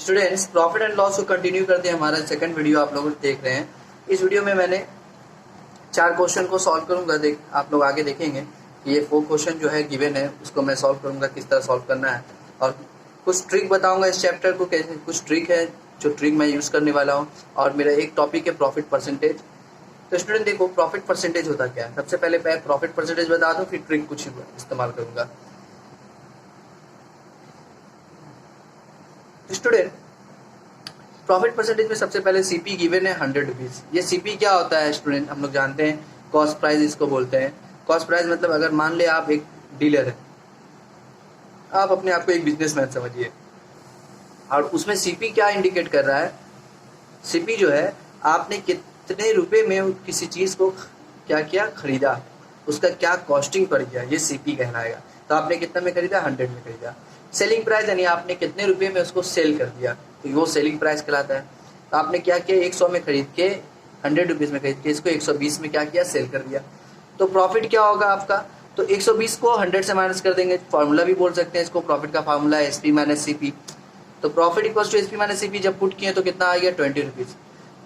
Students, profit and loss को continue करते हैं। हमारा सेकंड वीडियो आप लोग देख रहे हैं। इस वीडियो में मैंने 4 क्वेश्चन को सॉल्व करूंगा। आप लोग आगे देखेंगे कि ये 4 क्वेश्चन जो है गिवन है, उसको मैं सॉल्व करूंगा, किस तरह सॉल्व करना है, और कुछ ट्रिक बताऊंगा इस चैप्टर को कैसे। कुछ ट्रिक है जो ट्रिक मैं यूज़ करने वाला हूँ, और मेरा एक टॉपिक है प्रॉफिट परसेंटेज। तो स्टूडेंट देखो, प्रॉफिट परसेंटेज होता क्या है। सबसे पहले मैं प्रॉफिट परसेंटेज बता दूँ, फिर ट्रिक कुछ इस्तेमाल करूंगा। स्टूडेंट, प्रॉफिट परसेंटेज में सबसे पहले सीपी गिवन है 100 रुपीज। ये सीपी क्या होता है स्टूडेंट, हम लोग जानते हैं, कॉस्ट प्राइस इसको बोलते हैं। कॉस्ट प्राइस मतलब अगर मान ले आप एक डीलर है, आप अपने आप को एक बिजनेसमैन समझिए, और उसमें सीपी क्या इंडिकेट कर रहा है। सीपी जो है, आपने कितने रुपए में किसी चीज को क्या किया, खरीदा, उसका क्या कॉस्टिंग पड़ गया, ये सीपी कहलाएगा। तो आपने कितना में खरीदा, 100 में खरीदा। सेलिंग प्राइस यानी आपने कितने रुपए में उसको सेल कर दिया, तो वो सेलिंग प्राइस कहलाता है। तो आपने क्या किया, 100 में खरीद के 100 रुपीज में खरीद के इसको 120 में क्या किया, सेल कर दिया। तो प्रॉफिट क्या होगा आपका, तो 120 को 100 से माइनस कर देंगे। फार्मूला भी बोल सकते हैं इसको, प्रॉफिट का फार्मूला है एसपी माइनस सीपी। तो profit equals to SP minus CP जब पुट किए तो कितना आ गया, 20 रुपीज।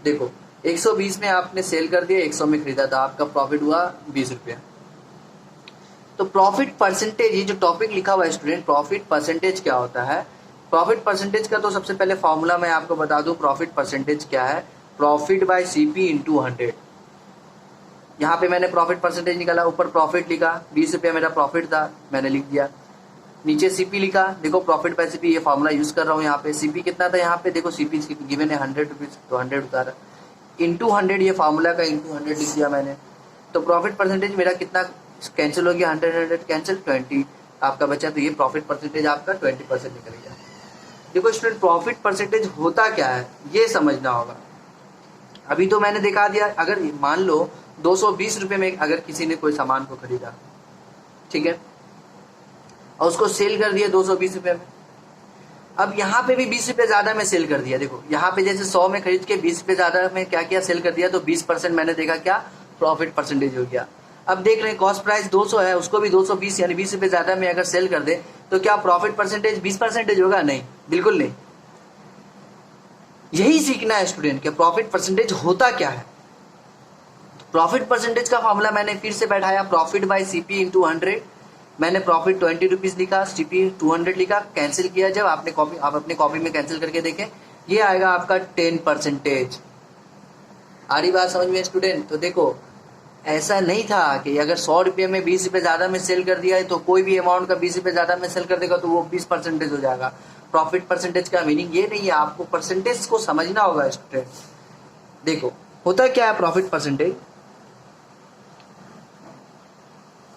देखो 120 में आपने सेल कर दिया, 100 में खरीदा था, आपका प्रॉफिट हुआ 20 रुपया। तो प्रॉफिट परसेंटेज, ये जो टॉपिक लिखा हुआ है स्टूडेंट, प्रॉफिट परसेंटेज क्या होता है। प्रॉफिट परसेंटेज का तो सबसे पहले फॉर्मूला मैं आपको बता दूं। प्रॉफिट परसेंटेज क्या है, प्रॉफिट बाय सीपी इंटू 100। यहाँ पे मैंने प्रॉफिट परसेंटेज निकाला, ऊपर प्रॉफिट लिखा, 20 रुपया मेरा प्रॉफिट था, मैंने लिख दिया। नीचे सीपी लिखा, देखो प्रॉफिट बाय सीपी, ये फॉर्मूला यूज कर रहा हूँ। यहाँ पे सीपी कितना था, यहाँ पे देखो सीपी गिवन है 100 रुपीज, तो 100 उतारा, इंटू 100, ये फॉर्मूला का इंटू 100 लिख दिया मैंने। तो प्रॉफिट परसेंटेज मेरा कितना कैंसिल हो गया, 100 कैंसिल, 20 आपका बचा। तो ये प्रॉफिट परसेंटेज आपका 20% निकल गया। देखो स्टूडेंट, प्रॉफिट परसेंटेज होता क्या है ये समझना होगा। अभी तो मैंने दिखा दिया, अगर मान लो 220 रुपए में अगर किसी ने कोई सामान को खरीदा, ठीक है, और उसको सेल कर दिया 220 रुपए में। अब यहाँ पे भी 20 रुपए ज्यादा में सेल कर दिया। देखो यहाँ पे जैसे 100 में खरीद के 20 रुपए ज्यादा में क्या किया, सेल कर दिया, तो 20% मैंने देखा क्या, प्रॉफिट परसेंटेज हो गया। अब देख रहे हैं कॉस्ट प्राइस 200 है, उसको भी 220 यानी 20 रुपए ज्यादा में अगर सेल कर दे तो क्या प्रॉफिट परसेंटेज 20% होगा, नहीं, बिल्कुल नहीं। यही सीखना है स्टूडेंट के प्रॉफिट परसेंटेज होता क्या है। प्रॉफिट परसेंटेज का फॉर्मूला मैंने फिर से बैठाया, प्रॉफिट बाय सीपी इंटू 100। मैंने प्रॉफिट 20 रुपीज लिखा, सीपी 200 लिखा, कैंसिल किया। जब आपने कॉपी, आप अपने कॉपी में कैंसिल करके देखें, ये आएगा आपका 10%। आ रही बात समझ में स्टूडेंट। तो देखो ऐसा नहीं था कि अगर 100 रुपये में 20 रुपये ज्यादा में सेल कर दिया है तो कोई भी अमाउंट का 20 रुपये ज्यादा में सेल कर देगा तो वो 20% हो जाएगा। प्रॉफिट परसेंटेज का मीनिंग ये नहीं है, आपको परसेंटेज को समझना होगा स्टूडेंट। देखो होता क्या है प्रॉफिट परसेंटेज,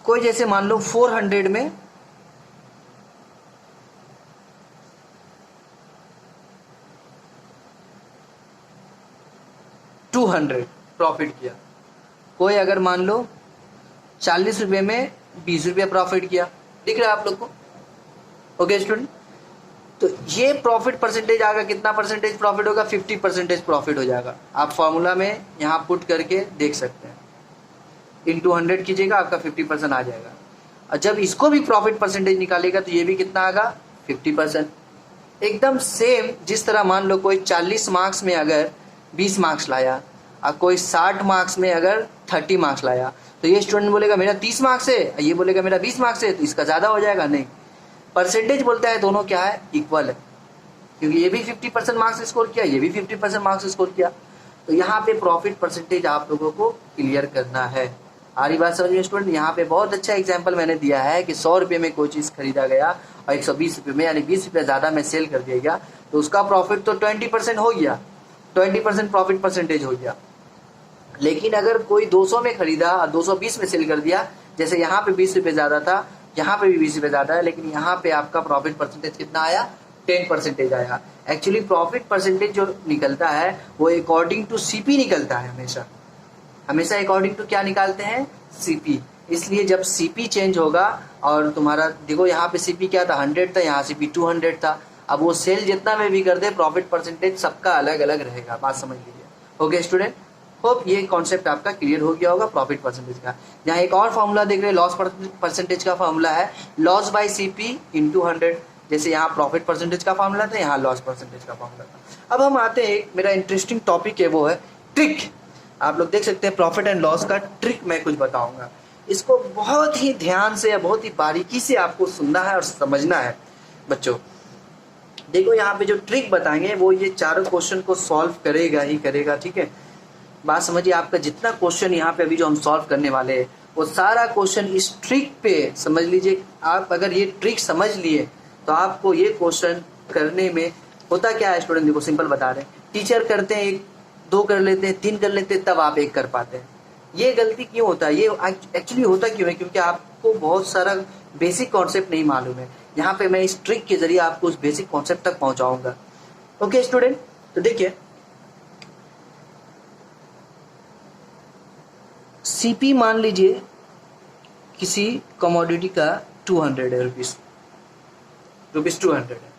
कोई जैसे मान लो 400 में 200 प्रॉफिट किया, कोई अगर मान लो 40 रुपये में 20 रुपये प्रॉफिट किया, दिख रहा है आप लोग को। ओके स्टूडेंट, तो ये प्रॉफिट परसेंटेज आएगा, कितना परसेंटेज प्रॉफिट होगा, 50% प्रॉफिट हो जाएगा। आप फॉर्मूला में यहाँ पुट करके देख सकते हैं, इंटू 100 कीजिएगा, आपका 50% आ जाएगा। और जब इसको भी प्रॉफिट परसेंटेज निकालेगा तो ये भी कितना आएगा, 50%। एकदम सेम जिस तरह मान लो कोई 40 मार्क्स में अगर 20 मार्क्स लाया और कोई 60 मार्क्स में अगर 30 मार्क्स लाया, तो ये स्टूडेंट बोलेगा मेरा 30 मार्क्स है, ये बोलेगा मेरा 20 मार्क्स है, तो इसका ज्यादा हो जाएगा, नहीं। परसेंटेज बोलता है दोनों क्या है, इक्वल है, क्योंकि ये भी 50% मार्क्स स्कोर किया, ये भी 50% मार्क्स स्कोर किया। तो यहाँ पे प्रॉफिट परसेंटेज आप लोगों को क्लियर करना है। आ रही बात समझ में स्टूडेंट। यहाँ पे बहुत अच्छा एग्जाम्पल मैंने दिया है कि 100 रुपये में कोई चीज खरीदा गया और 120 रुपये में यानी 20 रुपये ज्यादा में सेल कर दिया गया, तो उसका प्रॉफिट तो 20% हो गया, 20% प्रॉफिट परसेंटेज हो गया। लेकिन अगर कोई 200 में खरीदा और 220 में सेल कर दिया, जैसे यहाँ पे 20 रुपये ज्यादा था, यहाँ पे भी 20 रुपये ज्यादा है, लेकिन यहाँ पे आपका प्रॉफिट परसेंटेज कितना आया, 10% आया। एक्चुअली प्रॉफिट परसेंटेज जो निकलता है वो अकॉर्डिंग टू सीपी निकलता है, हमेशा हमेशा अकॉर्डिंग टू क्या निकालते हैं, सीपी। इसलिए जब सीपी चेंज होगा और तुम्हारा देखो यहाँ पे सीपी क्या था, 100 था, यहाँ सीपी 200 था। अब वो सेल जितना में भी कर दे, प्रॉफिट परसेंटेज सबका अलग अलग रहेगा, बात समझ लीजिए। ओके स्टूडेंट, होप ये कॉन्सेप्ट आपका क्लियर हो गया होगा प्रॉफिट परसेंटेज का। यहाँ एक और फॉर्मूला देख रहे हैं, लॉस परसेंटेज का फॉर्मूला है लॉस बाय सीपी इंटू 100। जैसे यहाँ प्रॉफिट परसेंटेज का फॉर्मूला था, यहाँ लॉस परसेंटेज का फॉर्मूला था। अब हम आते हैं, मेरा इंटरेस्टिंग टॉपिक है वो है ट्रिक। आप लोग देख सकते हैं प्रॉफिट एंड लॉस का ट्रिक मैं कुछ बताऊंगा। इसको बहुत ही ध्यान से या बहुत ही बारीकी से आपको सुनना है और समझना है बच्चों। देखो यहाँ पे जो ट्रिक बताएंगे वो ये चारों क्वेश्चन को सॉल्व करेगा ही करेगा, ठीक है। बात समझिए, आपका जितना क्वेश्चन यहाँ पे अभी जो हम सॉल्व करने वाले हैं वो सारा क्वेश्चन इस ट्रिक पे समझ लीजिए। आप अगर ये ट्रिक समझ लिए तो आपको ये क्वेश्चन करने में होता क्या है स्टूडेंट, देखो सिंपल बता रहे हैं, टीचर करते हैं 1 2 कर लेते हैं, 3 कर लेते हैं, तब आप 1 कर पाते हैं। ये गलती क्यों होता है, ये एक्चुअली होता क्यों है, क्योंकि आपको बहुत सारा बेसिक कॉन्सेप्ट नहीं मालूम है। यहाँ पे मैं इस ट्रिक के जरिए आपको उस बेसिक कॉन्सेप्ट तक पहुंचाऊंगा। ओके स्टूडेंट, तो देखिए सीपी मान लीजिए किसी कमोडिटी का 200 है, रुपीज 200 है।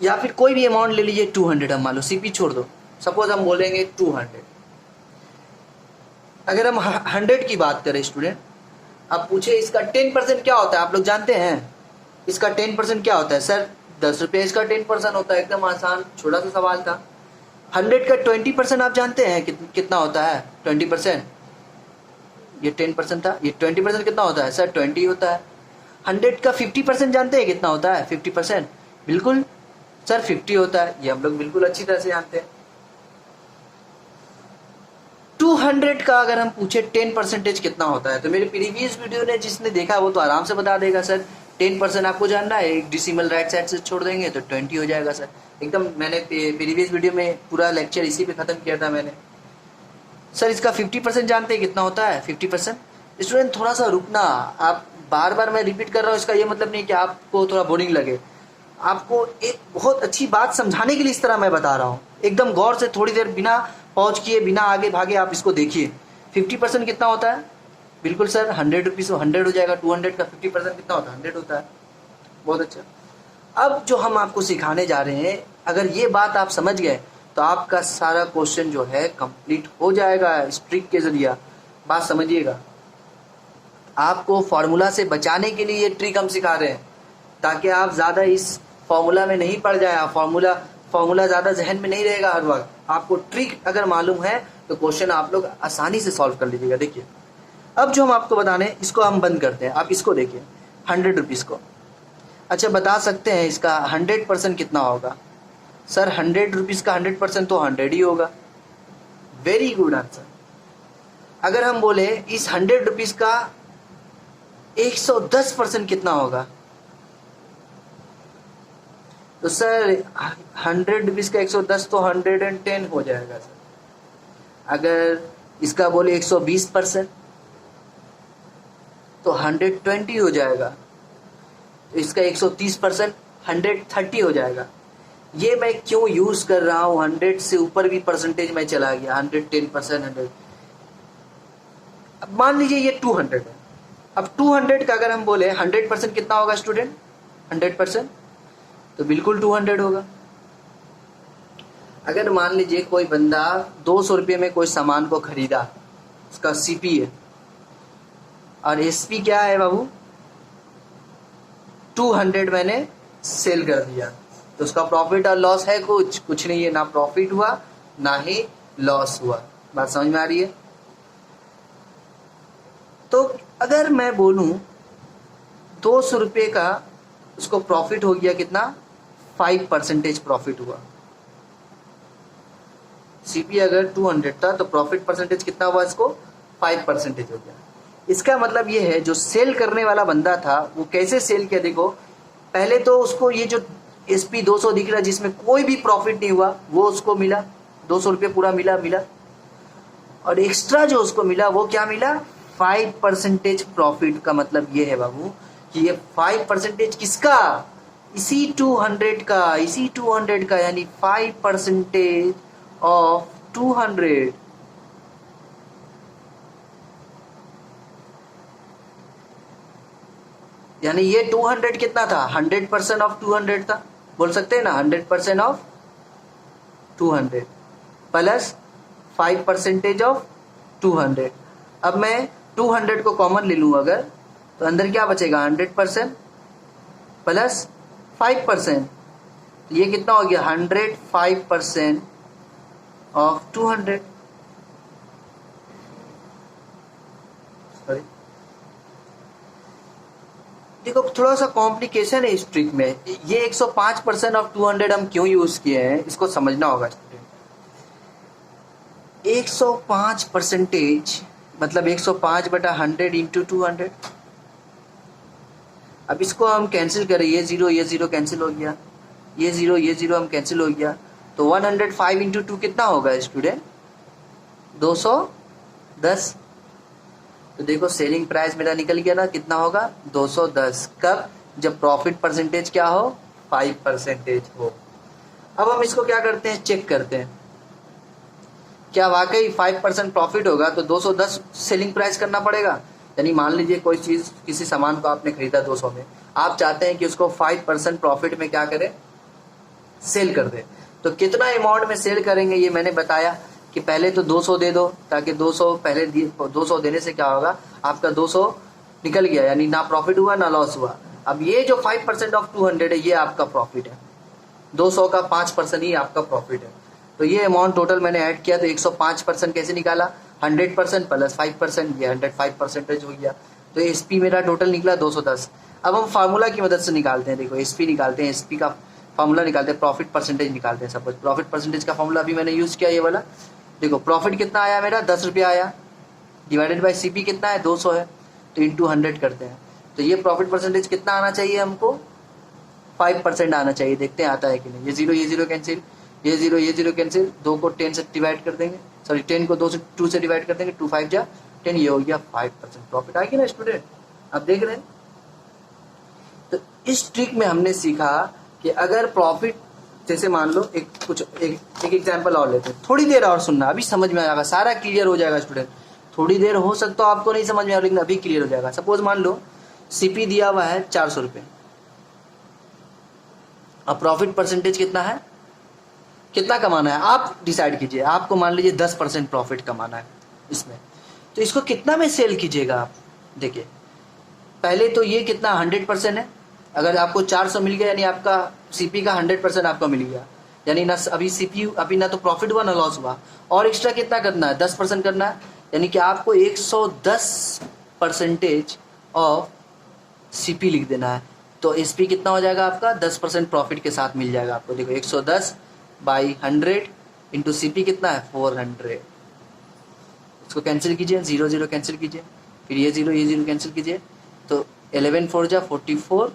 या फिर कोई भी अमाउंट ले लीजिए 200, हम मान लो सीपी छोड़ दो, सपोज हम बोलेंगे 200। अगर हम 100 की बात करें स्टूडेंट, अब पूछे इसका 10% क्या होता है, आप लोग जानते हैं इसका 10% क्या होता है? सर 10 रुपये इसका 10% होता है। एकदम आसान छोटा सा सवाल था। 100 का 20% आप जानते हैं कितना होता है? 20%। ये 10% था, ये 20% कितना होता है? सर 20 होता है। 100 का 50% जानते हैं कितना होता है? 50%। बिल्कुल सर 50 होता है, ये हम लोग बिल्कुल अच्छी तरह से जानते हैं। 200 का अगर हम पूछे 10% कितना होता है, तो मेरे प्रीवियस वीडियो ने जिसने देखा वो तो आराम से बता देगा सर 10% आपको जानना है, एक डिसिमल राइट साइड से छोड़ देंगे तो 20 हो जाएगा सर। एकदम मैंने प्रीवियस वीडियो में पूरा लेक्चर इसी पे खत्म किया था मैंने। सर इसका 50% जानते हैं कितना होता है? 50%। स्टूडेंट थोड़ा सा रुकना, आप बार बार मैं रिपीट कर रहा हूँ, इसका ये मतलब नहीं कि आपको थोड़ा बोरिंग लगे। आपको एक बहुत अच्छी बात समझाने के लिए इस तरह मैं बता रहा हूँ। एकदम गौर से थोड़ी देर बिना पॉज किए, बिना आगे भागे आप इसको देखिए। 50% कितना होता है? बिल्कुल सर 100 रुपीज़ 100 हो जाएगा। 200 का 50% कितना होता है? 100 होता है। बहुत अच्छा। अब जो हम आपको सिखाने जा रहे हैं, अगर ये बात आप समझ गए तो आपका सारा क्वेश्चन जो है कंप्लीट हो जाएगा इस ट्रिक के जरिए। बात समझिएगा, आपको फॉर्मूला से बचाने के लिए ये ट्रिक हम सिखा रहे हैं, ताकि आप ज़्यादा इस फॉर्मूला में नहीं पड़ जाए। फॉर्मूला ज़्यादा जहन में नहीं रहेगा हर वक्त। आपको ट्रिक अगर मालूम है तो क्वेश्चन आप लोग आसानी से सॉल्व कर लीजिएगा। देखिए अब जो हम आपको बताने, इसको हम बंद करते हैं। आप इसको देखिए 100 रुपीज़ को। अच्छा बता सकते हैं इसका 100% कितना होगा? सर 100 रुपीज़ का 100% तो 100 ही होगा। Very good answer. अगर हम बोले इस 100 रुपीज़ का 110% कितना होगा? तो सर 100 रुपीज़ का 110 तो 110 हो जाएगा सर। अगर इसका बोले 120% तो 120 हो जाएगा। तो इसका 130% 130 हो जाएगा। ये मैं क्यों यूज कर रहा हूँ? 100 से ऊपर भी परसेंटेज में चला गया, 110%। 100 अब मान लीजिए ये 200 है। अब 200 का अगर हम बोले 100% कितना होगा स्टूडेंट? 100% तो बिल्कुल 200 होगा। अगर मान लीजिए कोई बंदा 200 रुपये में कोई सामान को खरीदा, उसका सीपी है और एसपी क्या है बाबू? 200 मैंने सेल कर दिया, तो उसका प्रॉफिट और लॉस है? कुछ नहीं है। ना प्रॉफिट हुआ ना ही लॉस हुआ। बात समझ में आ रही है? तो अगर मैं बोलूं 200 रुपये का उसको प्रॉफिट हो गया कितना? 5% प्रॉफिट हुआ। सीपी अगर 200 था तो प्रॉफिट परसेंटेज कितना हुआ? इसको 5% हो गया। इसका मतलब ये है जो सेल करने वाला बंदा था वो कैसे सेल किया? देखो पहले तो उसको ये जो SP 200 दिख रहा है जिसमें कोई भी प्रॉफिट नहीं हुआ, वो उसको मिला 200 रुपये पूरा मिला। और एक्स्ट्रा जो उसको मिला वो क्या मिला? 5% प्रॉफिट। का मतलब ये है बाबू कि ये 5% किसका? इसी 200 का, यानी 5% ऑफ 200। यानी ये 200 कितना था? 100% ऑफ 200 था। बोल सकते हैं ना 100% ऑफ 200 प्लस 5% ऑफ 200। अब मैं 200 को कॉमन ले लूँ अगर, तो अंदर क्या बचेगा 100% प्लस 5%, तो ये कितना हो गया 105% ऑफ 200। सॉरी, देखो थोड़ा सा कॉम्प्लिकेशन है इस ट्रिक में। ये 105% ऑफ 200 हम क्यों यूज किए हैं इसको समझना होगा स्टूडेंट। 105% मतलब 105/100 इंटू 200। अब इसको हम कैंसिल करें, ये जीरो कैंसिल हो गया, ये जीरो हम कैंसिल हो गया, तो 105 इंटू 2 कितना होगा स्टूडेंट 210। तो देखो सेलिंग प्राइस मेरा निकल गया ना, कितना होगा 210। कब? जब प्रॉफिट परसेंटेज क्या हो 5% हो। अब हम इसको क्या करते हैं, चेक करते हैं क्या वाकई 5% प्रॉफिट होगा तो 210 सेलिंग प्राइस करना पड़ेगा। यानी मान लीजिए कोई चीज, किसी सामान को आपने खरीदा 200 में, आप चाहते हैं कि उसको 5% प्रॉफिट में क्या करें, सेल कर दे। तो कितना अमाउंट में सेल करेंगे ये मैंने बताया कि पहले तो 200 दे दो, ताकि 200 पहले 200 देने से क्या होगा आपका 200 निकल गया, यानी ना प्रॉफिट हुआ ना लॉस हुआ। अब ये जो 5% ऑफ 200 है ये आपका प्रॉफिट है, 200 का 5% ही आपका प्रॉफिट है। तो ये अमाउंट टोटल मैंने ऐड किया तो 105% कैसे निकाला, 100% प्लस 5%, ये 105% हो गया। तो एसपी मेरा टोटल निकला 210। अब हम फार्मूला की मदद से निकालते हैं, देखो एसपी निकालते हैं, एसपी का फार्मूला निकालते हैं, प्रॉफिट परसेंटेज निकालते हैं। सपोज प्रॉफिट परसेंटेज का फार्मूला अभी मैंने यूज किया ये वाला। देखो प्रॉफिट कितना आया मेरा 10 रुपया आया, डिवाइडेड बाई सीपी कितना है 200 है, तो इंटू 100 करते हैं। तो ये प्रॉफिट परसेंटेज कितना आना चाहिए हमको 5% आना चाहिए। देखते हैं आता है कि नहीं। ये जीरो कैंसिल, ये जीरो कैंसिल, 2 को 10 से डिवाइड कर देंगे, सॉरी 10 को 2 से डिवाइड कर देंगे, 2 5 जा 10, ये हो गया 5% प्रॉफिट आएगी ना स्टूडेंट। आप देख रहे हैं। तो इस ट्रिक में हमने सीखा कि अगर प्रॉफिट, जैसे मान लो एक एग्जांपल और लेते हैं, थोड़ी देर और सुनना, अभी समझ में आ जाएगा, सारा क्लियर हो जाएगा स्टूडेंट। थोड़ी देर हो सकता है आपको नहीं समझ में आ, लेकिन अभी क्लियर हो जाएगा। सपोज मान लो सीपी दिया हुआ है 400 रुपये, अब प्रॉफिट परसेंटेज कितना है, कितना कमाना है आप डिसाइड कीजिए। आपको मान लीजिए 10% प्रॉफिट कमाना है इसमें, तो इसको कितना में सेल कीजिएगा आप। देखिए पहले तो ये कितना 100% है, अगर आपको 400 मिल गया यानी आपका सीपी का 100% आपको मिल गया, यानी ना अभी सीपी अभी ना तो प्रॉफिट हुआ ना लॉस हुआ। और एक्स्ट्रा कितना करना है 10% करना है, यानी कि आपको 110% ऑफ सीपी लिख देना है। तो एसपी कितना हो जाएगा आपका 10% प्रॉफिट के साथ मिल जाएगा आपको। देखो 110/100 इंटू सीपी कितना है 400। इसको कैंसिल कीजिए, जीरो कैंसिल कीजिए, फिर ये जीरो कैंसिल कीजिए, तो 11 4 जा 44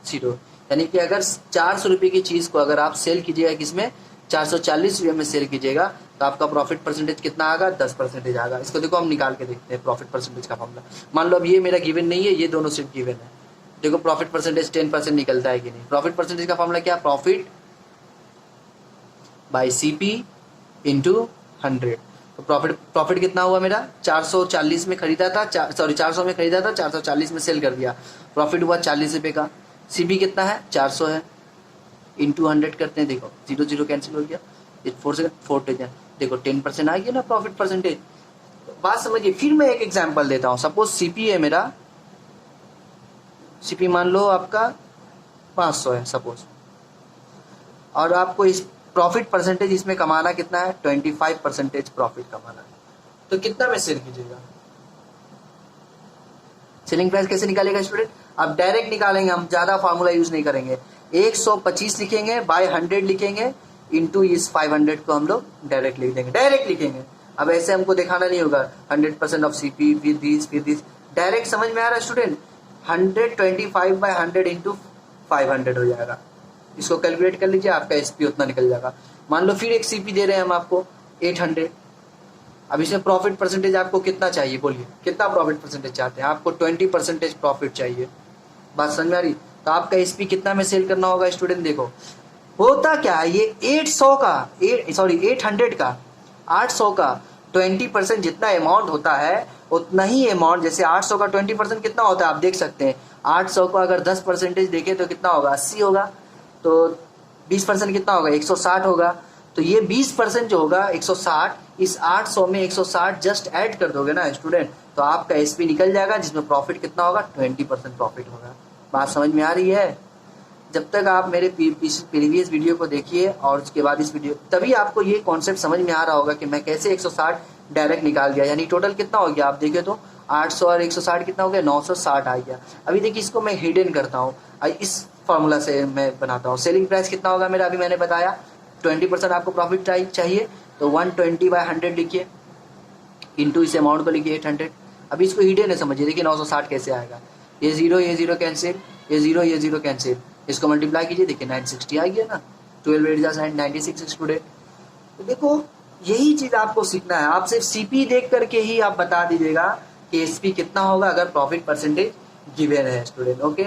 0। यानी कि अगर 400 रुपये की चीज़ को अगर आप सेल कीजिएगा किसमें 440 रुपये में सेल कीजिएगा तो आपका प्रॉफिट परसेंटेज कितना आएगा 10% आएगा। इसको देखो हम निकाल के देखते हैं प्रॉफिट परसेंटेज का फॉर्मूला। मान लो अब ये मेरा गिवन नहीं है, ये दोनों सिर्फ गिवन है। देखो प्रॉफिट परसेंटेज 10% निकलता है कि नहीं। प्रॉफिट परसेंटेज का फॉर्मूला क्या, प्रॉफिट बाई सीपी इंटू 100। तो प्रॉफिट कितना हुआ मेरा 440 में खरीदा था, 400 में खरीदा था, 440 में सेल कर दिया, प्रॉफिट हुआ 40 रुपये का। सीपी कितना है 400 है, इंटू 100 करते हैं। देखो जीरो कैंसिल हो गया, 4 से 4 देखो 10% आ गया ना प्रॉफिट परसेंटेज। बात समझिए। फिर मैं एक एग्जांपल देता हूँ। सपोज सीपी है मेरा, सीपी मान लो आपका 500 है सपोज, और आपको इस प्रॉफिट परसेंटेज इसमें कमाना कितना है 25% प्रॉफिट कमाना है। तो कितना में सेल कीजिएगा। सेलिंग प्राइस कैसे निकालेगा स्टूडेंट, अब डायरेक्ट निकालेंगे हम, ज्यादा फार्मूला यूज नहीं करेंगे। 125 लिखेंगे बाय 100 लिखेंगे इंटू इस 500 को हम लोग डायरेक्ट लिख देंगे, डायरेक्ट लिखेंगे। अब ऐसे हमको दिखाना नहीं होगा 100% ऑफ सीपी फिर दिस, डायरेक्ट समझ में आ रहा है स्टूडेंट। 125/100 इंटू 500 हो जाएगा। इसको कैलकुलेट कर लीजिए, आपका एसपी उतना निकल जाएगा। मान लो फिर एक सीपी दे रहे हैं हम आपको 800। अब इसमें प्रॉफिट परसेंटेज आपको कितना चाहिए, बोलिए कितना प्रॉफिट परसेंटेज चाहते हैं। आपको 20% प्रॉफिट चाहिए। बात समझ में आ रही। तो आपका एसपी कितना में सेल करना होगा स्टूडेंट। देखो होता क्या है, ये 800 का 800 का 800 का 20% जितना अमाउंट होता है उतना ही अमाउंट, जैसे 800 का 20% कितना होता है आप देख सकते हैं। 800 को अगर 10% देखें तो कितना होगा 80 होगा, तो 20% कितना होगा 160 होगा। तो ये 20% जो होगा 160, इस 800 में 160 जस्ट ऐड कर दोगे ना स्टूडेंट, तो आपका एसपी निकल जाएगा, जिसमें प्रॉफिट कितना होगा, 20% प्रॉफिट होगा। बात समझ में आ रही है? जब तक आप मेरे प्रीवियस वीडियो को देखिए और उसके बाद इस वीडियो, तभी आपको ये कॉन्सेप्ट समझ में आ रहा होगा कि मैं कैसे 160 डायरेक्ट निकाल गया। यानी टोटल कितना हो गया, आप देखिए तो 800 और 160 कितना हो गया, 960 आ गया। अभी देखिए इसको मैं हिडन करता हूँ, इस फॉर्मूला से मैं बनाता हूँ। सेलिंग प्राइस कितना होगा मेरा, अभी मैंने बताया 20% आपको प्रॉफिट चाहिए, तो 120/100 लिखिए, इंटू इस अमाउंट को लिखिए 800। अभी इसको हिडन है समझिए, देखिए 960 कैसे आएगा, ये जीरो कैंसिल, ये जीरो कैंसिल, इसको मल्टीप्लाई कीजिए, देखिए 960 आ गया ना, 12 8 जा 96 स्टूडेंट। तो देखो यही चीज आपको सीखना है, आप सिर्फ सीपी देख करके ही आप बता दीजिएगा कि एसपी कितना होगा अगर प्रॉफिट परसेंटेज गिवन है स्टूडेंट। ओके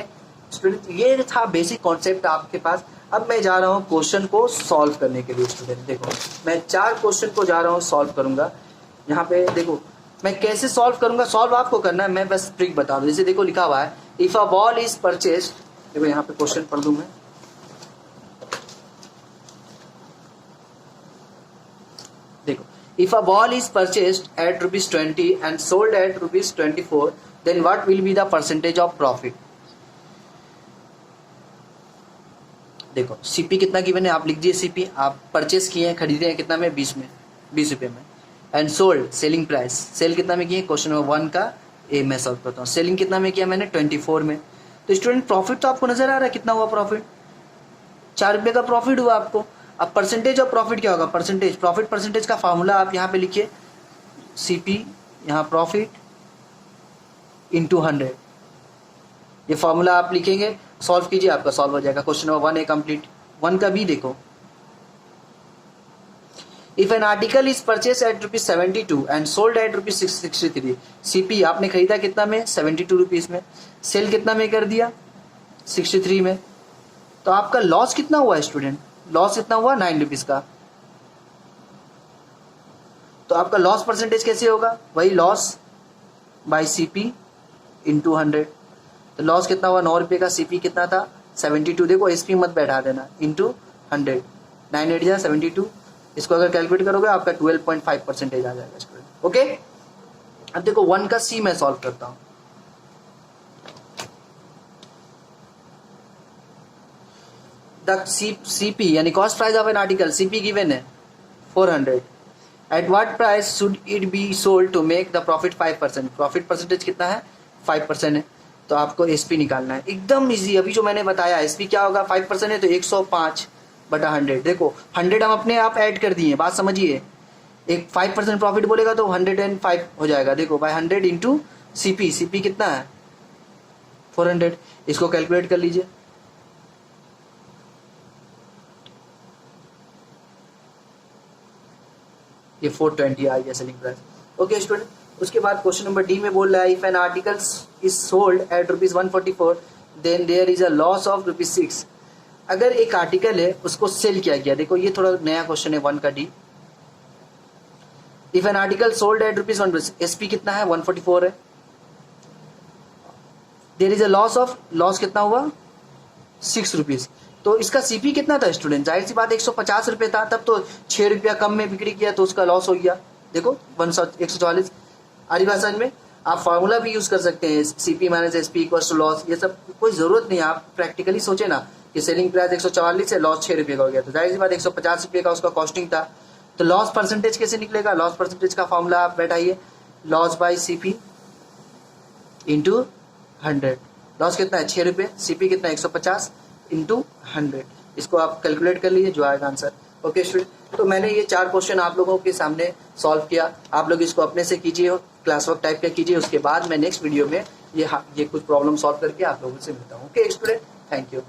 स्टूडेंट, ये था बेसिक कॉन्सेप्ट आपके पास। अब मैं जा रहा हूँ क्वेश्चन को सॉल्व करने के लिए स्टूडेंट। देखो मैं 4 क्वेश्चन को जा रहा हूँ सॉल्व करूंगा। यहाँ पे देखो मैं कैसे सॉल्व करूंगा, सॉल्व आपको करना है, मैं बस ट्रिक बता दूं। जैसे देखो लिखा हुआ है, if a ball is purchased, देखो यहाँ पे क्वेश्चन पढ़ दूं मैं, देखो if a ball is purchased at ₹20 and sold at ₹24, then what will be the percentage of profit. देखो सीपी कितना गिवन है, आप लिख दिए सीपी, आप परचेस किए हैं, खरीदे हैं कितना में, 20 रुपये में, and sold selling price, sell कितना में किए, क्वेश्चन नंबर 1 का ए मैं सॉल्व करता हूँ, सेलिंग कितना में किया मैंने, 24 में। तो स्टूडेंट प्रॉफिट तो आपको नजर आ रहा है कितना हुआ प्रॉफिट, 4 रुपये का प्रॉफिट हुआ आपको। अब परसेंटेज ऑफ प्रॉफिट क्या होगा, परसेंटेज, प्रॉफिट परसेंटेज का फार्मूला आप यहाँ पे लिखिए, सीपी यहाँ प्रॉफिट इंटू 100, ये फॉर्मूला आप लिखेंगे, सॉल्व कीजिए, आपका सॉल्व हो जाएगा। क्वेश्चन नंबर 1 ए कंप्लीट। 1 का बी देखो, if an article is purchase at ₹72 and sold at ₹663, CP आपने खरीदा कितना में, 72 रुपीज में, सेल कितना में कर दिया, 63 में, तो आपका लॉस कितना हुआ स्टूडेंट, लॉस कितना हुआ, 9 रुपीज का। तो आपका लॉस परसेंटेज कैसे होगा, वही लॉस बाय सीपी इंटू 100, तो लॉस कितना हुआ, 9 रुपये का, सीपी कितना था, 72, देखो एसपी मत बैठा देना, इंटू 100, 9 8 जा 72, इसको अगर कैलकुलेट करोगे आपका 12.5% आ जाएगा स्टूडेंट। ओके अब देखो 1 का सी मैं सॉल्व करता हूं। द सीपी यानी cost price of an article, CP given है 400, at what price should it be sold to make the profit 5%, profit percentage कितना है, 5% है, तो आपको एसपी निकालना है, एकदम इजी। अभी जो मैंने बताया एसपी क्या होगा, 5% है तो 105/100, देखो 100 हम अपने आप ऐड कर दिए, बात समझिए, एक 5% प्रॉफिट बोलेगा तो 105 हो जाएगा, देखो बाय 100 इंटू सीपी, सीपी कितना है 400, इसको कैलकुलेट कर लीजिए, ये 420 आ गया सेलिंग प्राइस। ओके स्टूडेंट, उसके बाद क्वेश्चन नंबर डी में बोल रहा है, if an article is sold at ₹144 then there is a loss of ₹6। अगर एक आर्टिकल है उसको सेल किया गया, देखो ये थोड़ा नया क्वेश्चन है 1 का D, if an article sold at ₹1, SP कितना है 144 है, there is a loss of, loss कितना हुआ 6 रुपीज, तो इसका सीपी कितना था स्टूडेंट, जाहिर सी बात 150 रुपये था, तब तो 6 रुपया कम में बिक्री किया तो उसका लॉस हो गया, देखो 144। आरी बात समझ में, आप फार्मूला भी यूज कर सकते हैं, CP minus SP equal to loss, ये सब कोई जरूरत नहीं है, आप प्रैक्टिकली सोचे ना कि सेलिंग प्राइस 144 है, लॉस 6 रुपये का हो गया, तो जाहिर सी बात 150 रुपये का उसका कॉस्टिंग था, तो लॉस परसेंटेज कैसे निकलेगा, लॉस परसेंटेज का फार्मूला आप बैठाइए, loss by CP into 100, loss कितना है 6 रुपये, सीपी कितना है 150 इंटू 100, इसको आप कैलकुलेट कर लीजिए, जो आएगा आंसर। ओके स्टूडेंट, तो मैंने ये 4 क्वेश्चन आप लोगों के सामने सॉल्व किया, आप लोग इसको अपने से कीजिए, क्लास वर्क टाइप का कीजिए, उसके बाद मैं नेक्स्ट वीडियो में ये कुछ प्रॉब्लम सॉल्व करके आप लोगों से मिलता हूँ। Okay student, thank you.